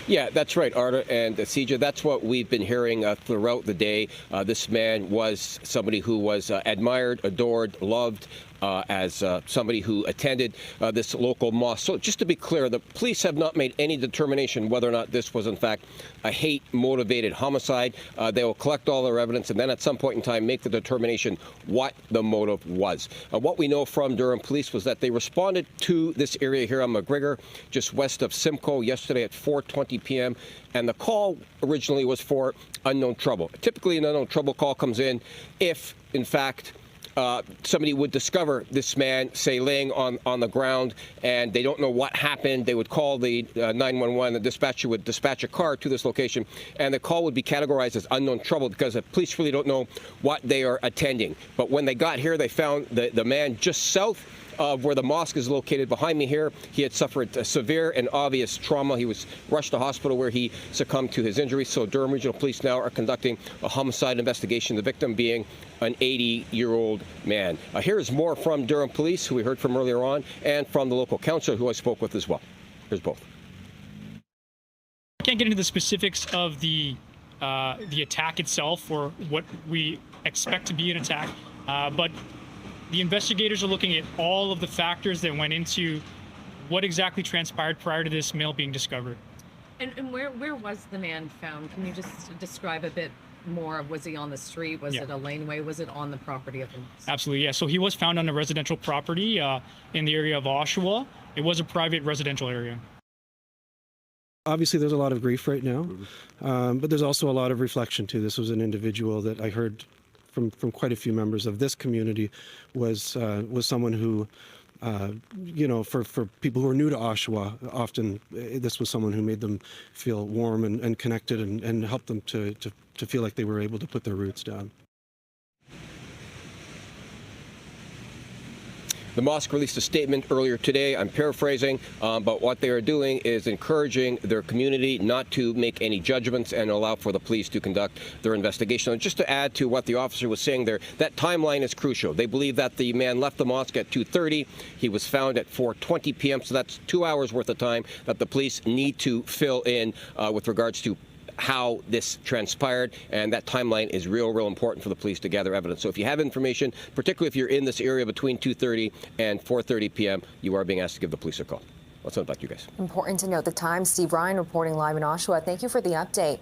Yeah, that's right, Arda and CJ. That's what we've been hearing throughout the day. This man was somebody who was admired, adored, loved as somebody who attended this local mosque. So just to be clear, the police have not made any determination whether or not this was in fact a hate-motivated homicide. They will collect all their evidence and then at some point in time make the determination what the motive was. What we know from Durham Police was that they responded to this area here on McGregor, just west of Simcoe, yesterday at 4:20 p.m. And the call originally was for unknown trouble. Typically, an unknown trouble call comes in if, in fact, somebody would discover this man, say, laying on the ground, and they don't know what happened. They would call the 911. The dispatcher would dispatch a car to this location, and the call would be categorized as unknown trouble because the police really don't know what they are attending. But when they got here, they found the man just south of where the mosque is located behind me here. He had suffered a severe and obvious trauma. He was rushed to hospital where he succumbed to his injuries. So Durham Regional Police now are conducting a homicide investigation, the victim being an 80-year-old man. Here's more from Durham Police, who we heard from earlier on, and from the local councillor who I spoke with as well. Here's both. I can't get into the specifics of the attack itself or what we expect to be an attack, but the investigators are looking at all of the factors that went into what exactly transpired prior to this male being discovered. And where was the man found? Can you just describe a bit more? Was he on the street? Was it a laneway? Was it on the property of the mosque? Absolutely, yeah. So he was found on a residential property in the area of Oshawa. It was a private residential area. Obviously, there's a lot of grief right now, but there's also a lot of reflection too. This was an individual that I heard from quite a few members of this community was someone who, for people who are new to Oshawa, often this was someone who made them feel warm and connected and helped them to feel like they were able to put their roots down. The mosque released a statement earlier today. I'm paraphrasing, but what they are doing is encouraging their community not to make any judgments and allow for the police to conduct their investigation. And just to add to what the officer was saying there, that timeline is crucial. They believe that the man left the mosque at 2:30. He was found at 4:20 p.m., so that's 2 hours worth of time that the police need to fill in with regards to how this transpired, and that timeline is real important for the police to gather evidence. So if you have information, particularly if you're in this area between 2:30 and 4:30 p.m., you are being asked to give the police a call. Let's send it back to you guys. Important to note the time. Steve Ryan reporting live in Oshawa. Thank you for the update.